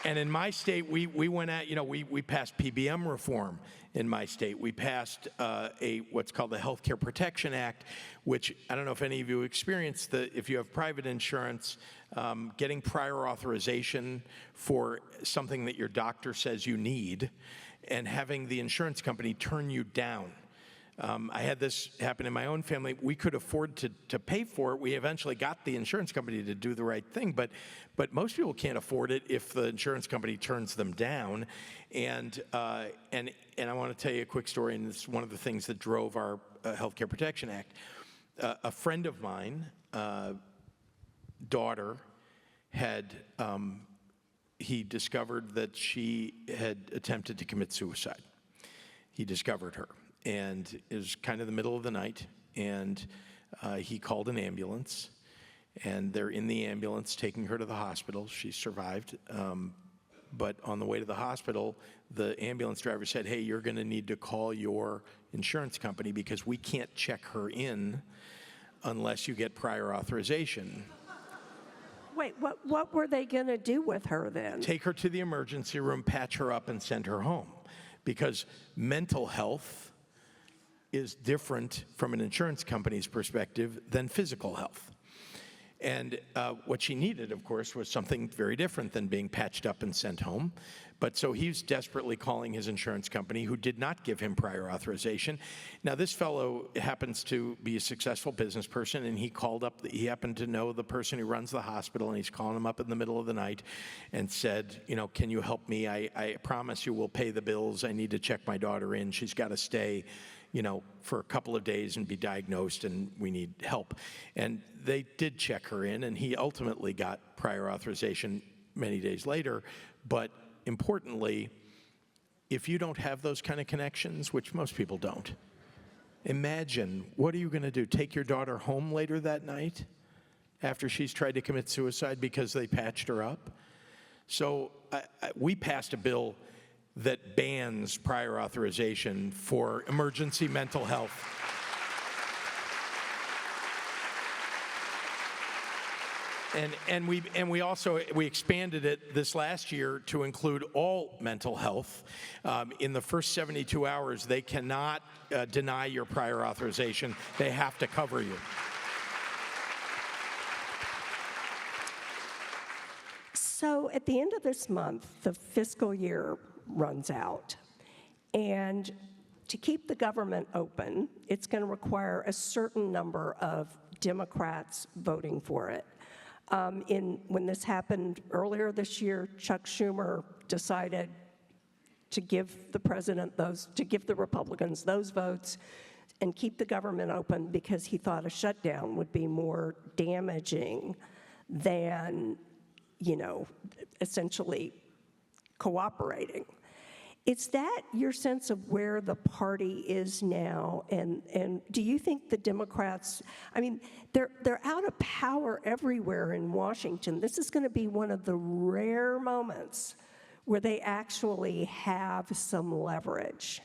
Speaker 4: And in my state, we went at, you know, we passed PBM reform in my state. We passed what's called the Health Care Protection Act, which I don't know if any of you experienced, if you have private insurance, getting prior authorization for something that your doctor says you need and having the insurance company turn you down. I had this happen in my own family. We could afford to pay for it. We eventually got the insurance company to do the right thing, but most people can't afford it if the insurance company turns them down. And I want to tell you a quick story, and it's one of the things that drove our Health Care Protection Act. A friend of mine, daughter, he discovered that she had attempted to commit suicide. He discovered her. And it was kind of the middle of the night, and he called an ambulance, and they're in the ambulance taking her to the hospital. She survived, but on the way to the hospital, the ambulance driver said, hey, you're going to need to call your insurance company because we can't check her in unless you get prior authorization.
Speaker 3: Wait, what were they going to do with her then?
Speaker 4: Take her to the emergency room, patch her up, and send her home. Because mental health is different from an insurance company's perspective than physical health. And what she needed, of course, was something very different than being patched up and sent home. But so he's desperately calling his insurance company, who did not give him prior authorization. Now, this fellow happens to be a successful business person, and he called up, he happened to know the person who runs the hospital, and he's calling him up in the middle of the night and said, you know, can you help me? I promise you we'll pay the bills. I need to check my daughter in. She's got to stay, you know, for a couple of days and be diagnosed, and we need help. And they did check her in, and he ultimately got prior authorization many days later. But importantly, if you don't have those kind of connections, which most people don't, imagine, what are you going to do? Take your daughter home later that night after she's tried to commit suicide because they patched her up? So we passed a bill that bans prior authorization for emergency mental health. And we also expanded it this last year to include all mental health. In the first 72 hours, they cannot deny your prior authorization. They have to cover you.
Speaker 3: So at the end of this month, the fiscal year runs out. And to keep the government open, it's going to require a certain number of Democrats voting for it. When this happened earlier this year, Chuck Schumer decided to give the Republicans those votes and keep the government open because he thought a shutdown would be more damaging than, you know, essentially cooperating. Is that your sense of where the party is now? And do you think the Democrats, I mean, they're out of power everywhere in Washington. This is going to be one of the rare moments where they actually have some leverage.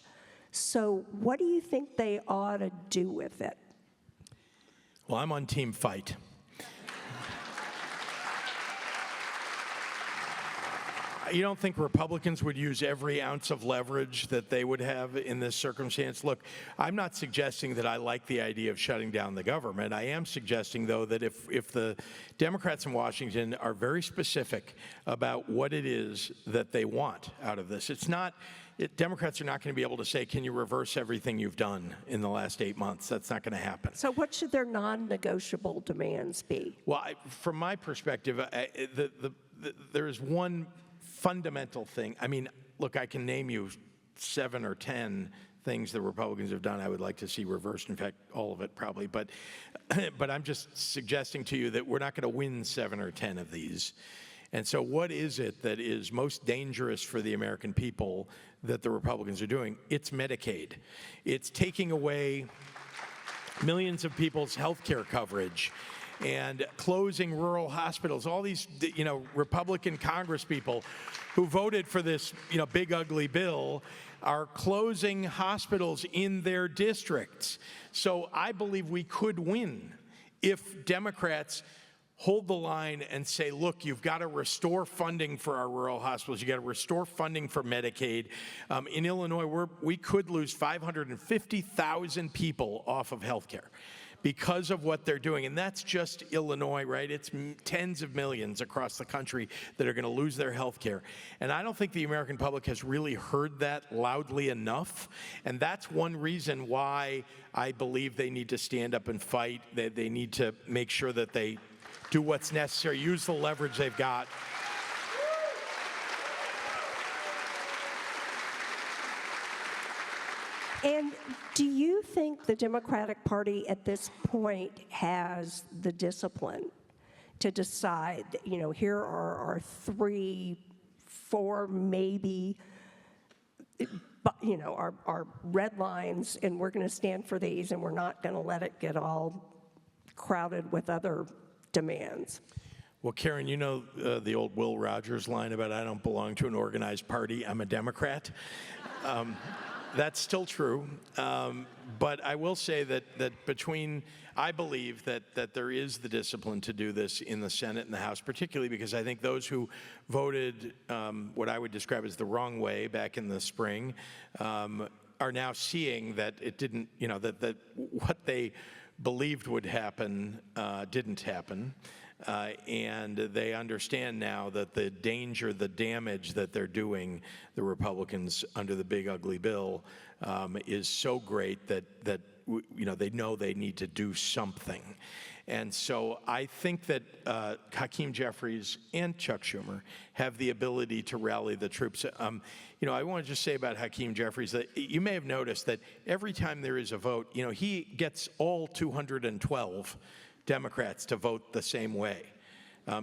Speaker 3: So what do you think they ought to do with it?
Speaker 4: Well, I'm on team fight. You don't think Republicans would use every ounce of leverage that they would have in this circumstance? Look, I'm not suggesting that I like the idea of shutting down the government. I am suggesting, though, that if the Democrats in Washington are very specific about what it is that they want out of this, Democrats are not going to be able to say, can you reverse everything you've done in the last 8 months? That's not going to happen.
Speaker 3: So what should their non-negotiable demands be?
Speaker 4: Well, from my perspective, there is one fundamental thing. I mean, look, I can name you 7 or 10 things the Republicans have done I would like to see reversed. In fact, all of it probably. But I'm just suggesting to you that we're not going to win 7 or 10 of these. And so what is it that is most dangerous for the American people that the Republicans are doing? It's Medicaid. It's taking away millions of people's health care coverage and closing rural hospitals. All these, you know, Republican congresspeople who voted for this, you know, big ugly bill are closing hospitals in their districts. So I believe we could win if Democrats hold the line and say, look, you've got to restore funding for our rural hospitals. You've got to restore funding for Medicaid. In Illinois, we could lose 550,000 people off of health care because of what they're doing. And that's just Illinois, right? It's tens of millions across the country that are going to lose their health care. And I don't think the American public has really heard that loudly enough. And that's one reason why I believe they need to stand up and fight. They need to make sure that they do what's necessary, use the leverage they've got.
Speaker 3: And do you think the Democratic Party at this point has the discipline to decide, you know, here are our 3, 4, maybe, you know, our red lines, and we're going to stand for these, and we're not going to let it get all crowded with other demands?
Speaker 4: Well, Karen, you know the old Will Rogers line about I don't belong to an organized party, I'm a Democrat. That's still true. But I will say that I believe that there is the discipline to do this in the Senate and the House, particularly because I think those who voted what I would describe as the wrong way back in the spring are now seeing that it didn't, that what they believed would happen didn't happen. And they understand now that the danger, the damage that they're doing, the Republicans under the big ugly bill, is so great that they know they need to do something. And so I think that Hakeem Jeffries and Chuck Schumer have the ability to rally the troops. I want to just say about Hakeem Jeffries that you may have noticed that every time there is a vote, he gets all 212 Democrats to vote the same way.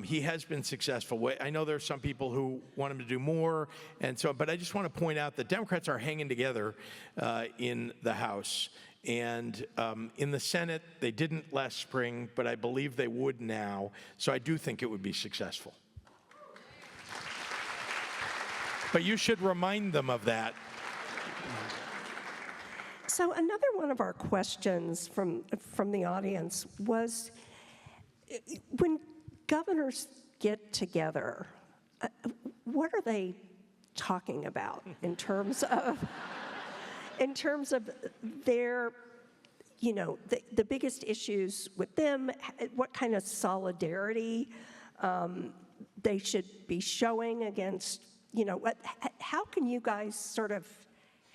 Speaker 4: He has been successful. I know there are some people who want him to do more, but I just want to point out that Democrats are hanging together in the House. And in the Senate, they didn't last spring, but I believe they would now. So I do think it would be successful. But you should remind them of that.
Speaker 3: So another one of our questions from the audience was, when governors get together, what are they talking about in terms of their, the biggest issues with them, what kind of solidarity they should be showing against, how can you guys sort of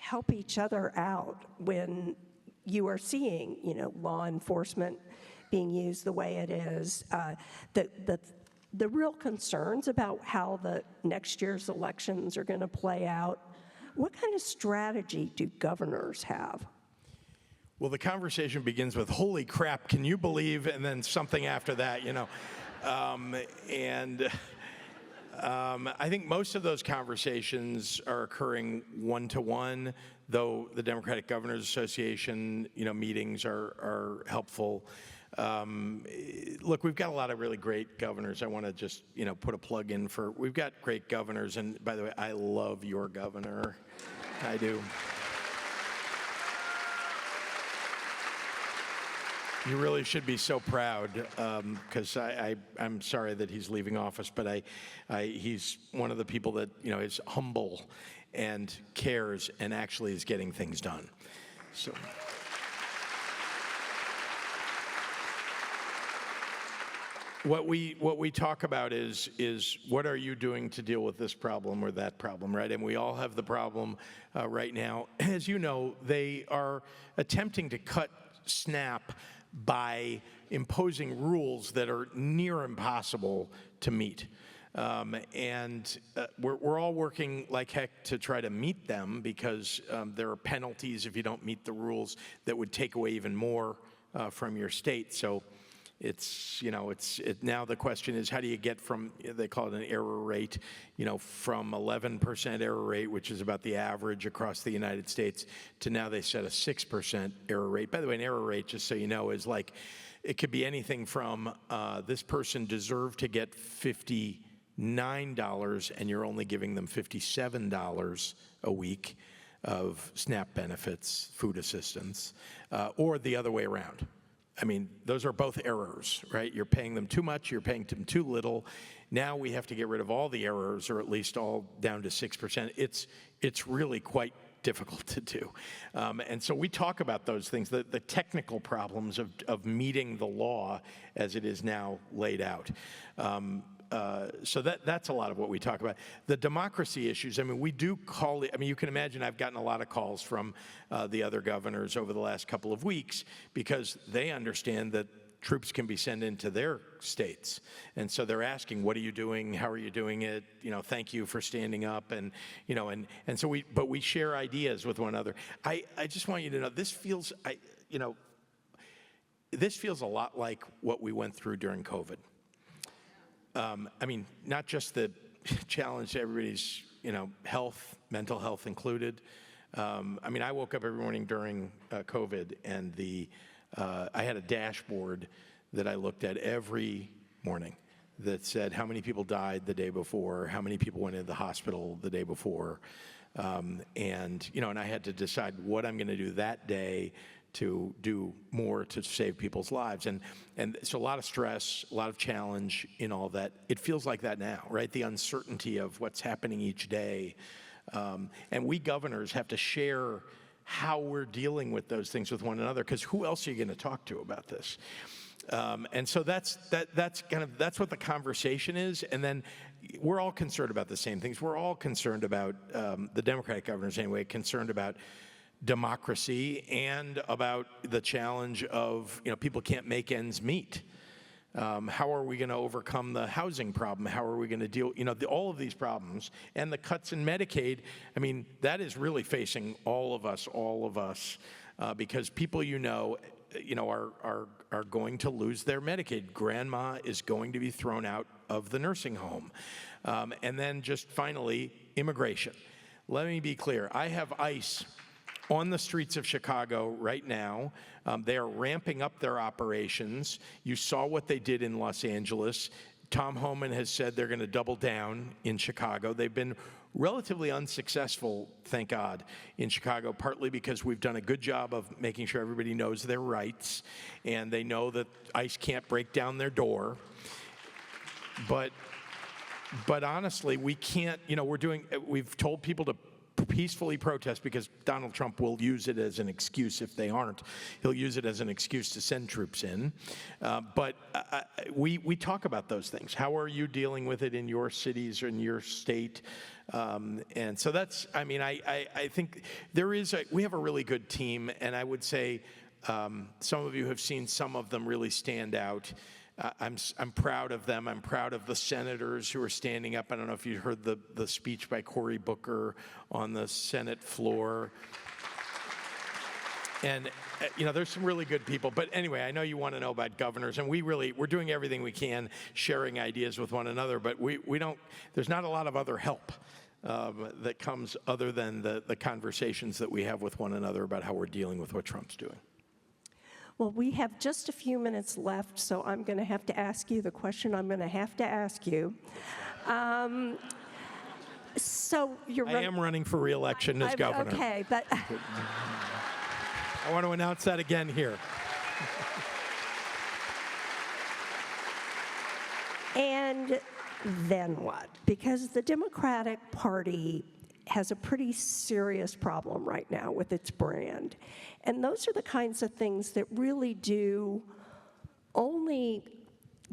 Speaker 3: help each other out when you are seeing, law enforcement being used the way it is, the real concerns about how the next year's elections are going to play out? What kind of strategy do governors have?
Speaker 4: Well, the conversation begins with, holy crap, can you believe, and then something after that, I think most of those conversations are occurring one-to-one, though the Democratic Governors Association, meetings are helpful. Look, we've got a lot of really great governors. I want to just, put a plug in for, we've got great governors, and by the way, I love your governor. I do. You really should be so proud, because I'm sorry that he's leaving office, but he's one of the people that, is humble and cares and actually is getting things done. So. What we talk about is what are you doing to deal with this problem or that problem, right? And we all have the problem right now. As you know, they are attempting to cut SNAP by imposing rules that are near impossible to meet. We're all working like heck to try to meet them, because there are penalties if you don't meet the rules that would take away even more from your state. So now the question is, how do you get from, they call it an error rate, from 11% error rate, which is about the average across the United States, to now they set a 6% error rate. By the way, an error rate, just so you know, is like, it could be anything from this person deserved to get $59 and you're only giving them $57 a week of SNAP benefits, food assistance, or the other way around. I mean, those are both errors, right? You're paying them too much, you're paying them too little. Now we have to get rid of all the errors, or at least all down to 6%. It's really quite difficult to do. And so we talk about those things, the technical problems of meeting the law as it is now laid out. So that's a lot of what we talk about. The democracy issues, I mean, we do call it, I mean, you can imagine I've gotten a lot of calls from the other governors over the last couple of weeks, because they understand that troops can be sent into their states. And so they're asking, what are you doing? How are you doing it? Thank you for standing up. And, and so we share ideas with one another. I just want you to know, this feels a lot like what we went through during COVID. I mean, not just the challenge to everybody's, health, mental health included. I mean, I woke up every morning during COVID, and I had a dashboard that I looked at every morning that said how many people died the day before, how many people went into the hospital the day before, And I had to decide what I'm going to do that day to do more to save people's lives. And so a lot of stress, a lot of challenge in all that. It feels like that now, right? The uncertainty of what's happening each day. And we governors have to share how we're dealing with those things with one another, because who else are you going to talk to about this? And so that's what the conversation is. And then we're all concerned about the same things. We're all concerned about, the Democratic governors anyway, concerned about democracy and about the challenge of, people can't make ends meet. How are we going to overcome the housing problem? How are we going to deal, all of these problems and the cuts in Medicaid? I mean, that is really facing all of us, because people, are going to lose their Medicaid. Grandma is going to be thrown out of the nursing home. And then just finally, immigration. Let me be clear. I have ICE on the streets of Chicago right now. They are ramping up their operations. You saw what they did in Los Angeles. Tom Homan has said they're going to double down in Chicago. They've been relatively unsuccessful, thank God, in Chicago, partly because we've done a good job of making sure everybody knows their rights, and they know that ICE can't break down their door. But honestly, we can't, we've told people to peacefully protest, because Donald Trump will use it as an excuse if they aren't. He'll use it as an excuse to send troops in. But we talk about those things. How are you dealing with it in your cities or in your state? And so that's, I think we have a really good team, and I would say some of you have seen some of them really stand out. I'm proud of them. I'm proud of the senators who are standing up. I don't know if you heard the speech by Cory Booker on the Senate floor. And, there's some really good people. But anyway, I know you want to know about governors, and we're doing everything we can, sharing ideas with one another, but there's not a lot of other help that comes other than the conversations that we have with one another about how we're dealing with what Trump's doing.
Speaker 3: Well, we have just a few minutes left, so I'm going to have to ask you the question I'm going to have to ask you. So
Speaker 4: I am running for re-election as governor.
Speaker 3: Okay, but
Speaker 4: I want to announce that again here.
Speaker 3: And then what? Because the Democratic Party has a pretty serious problem right now with its brand. And those are the kinds of things that really do only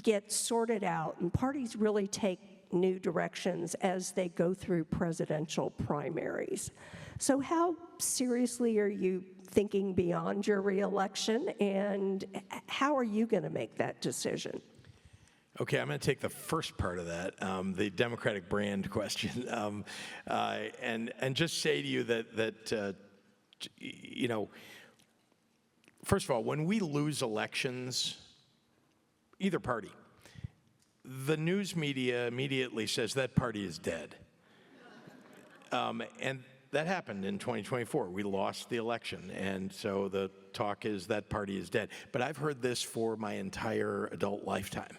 Speaker 3: get sorted out, and parties really take new directions as they go through presidential primaries. So how seriously are you thinking beyond your reelection, and how are you going to make that decision?
Speaker 4: Okay, I'm going to take the first part of that, the Democratic brand question, and just say to you that first of all, when we lose elections, either party, the news media immediately says that party is dead, and that happened in 2024. We lost the election, and so the talk is that party is dead. But I've heard this for my entire adult lifetime.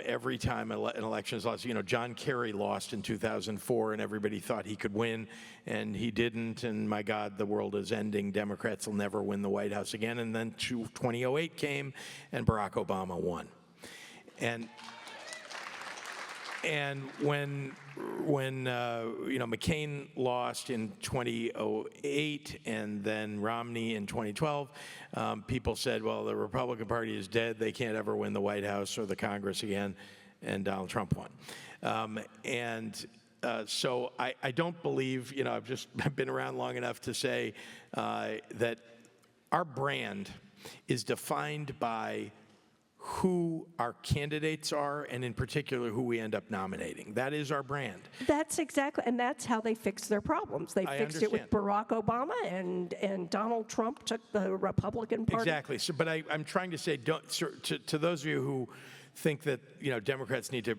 Speaker 4: Every time an election is lost, John Kerry lost in 2004, and everybody thought he could win, and he didn't, and my God, the world is ending. Democrats will never win the White House again. And then 2008 came, and Barack Obama won. And when McCain lost in 2008 and then Romney in 2012, people said, well, the Republican Party is dead. They can't ever win the White House or the Congress again. And Donald Trump won. So I don't believe, I've been around long enough to say that our brand is defined by who our candidates are, and in particular, who we end up nominating. That is our brand.
Speaker 3: That's exactly, and that's how they fix their problems. They fixed it with Barack Obama, and Donald Trump took the Republican Party.
Speaker 4: Exactly. So, but I'm trying to say, to those of you who think that Democrats need to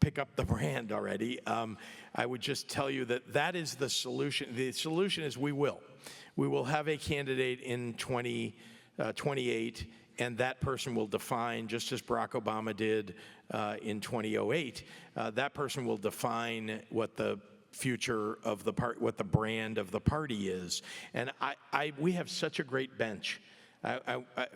Speaker 4: pick up the brand already, I would just tell you that is the solution. The solution is we will have a candidate in 2028. And that person will define, just as Barack Obama did in 2008, that person will define what the future of the what the brand of the party is. And we have such a great bench.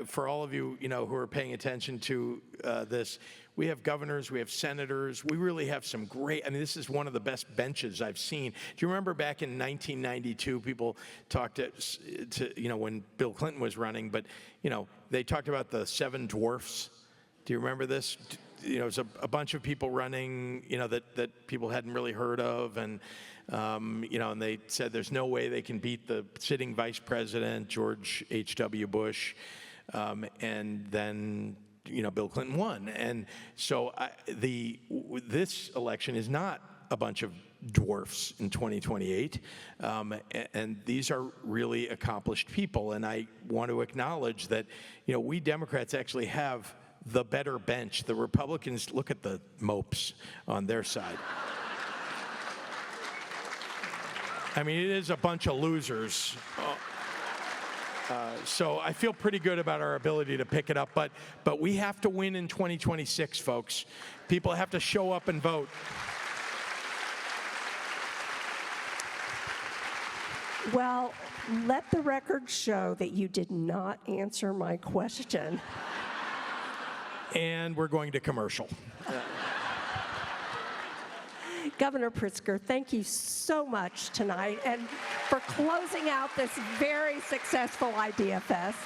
Speaker 4: For all of you, who are paying attention to this, we have governors, we have senators, we really have some great, this is one of the best benches I've seen. Do you remember back in 1992, people talked to when Bill Clinton was running, but, they talked about the 7 dwarfs. Do you remember this? It was a bunch of people running, that people hadn't really heard of, and and they said there's no way they can beat the sitting vice president, George H.W. Bush, and then Bill Clinton won. And so this election is not a bunch of dwarfs in 2028, and these are really accomplished people. And I want to acknowledge that we Democrats actually have the better bench. The Republicans, look at the mopes on their side. It is a bunch of losers. So I feel pretty good about our ability to pick it up, but we have to win in 2026, folks. People have to show up and vote.
Speaker 3: Well, let the record show that you did not answer my question.
Speaker 4: And we're going to commercial.
Speaker 3: Governor Pritzker, thank you so much tonight and for closing out this very successful Idea Fest.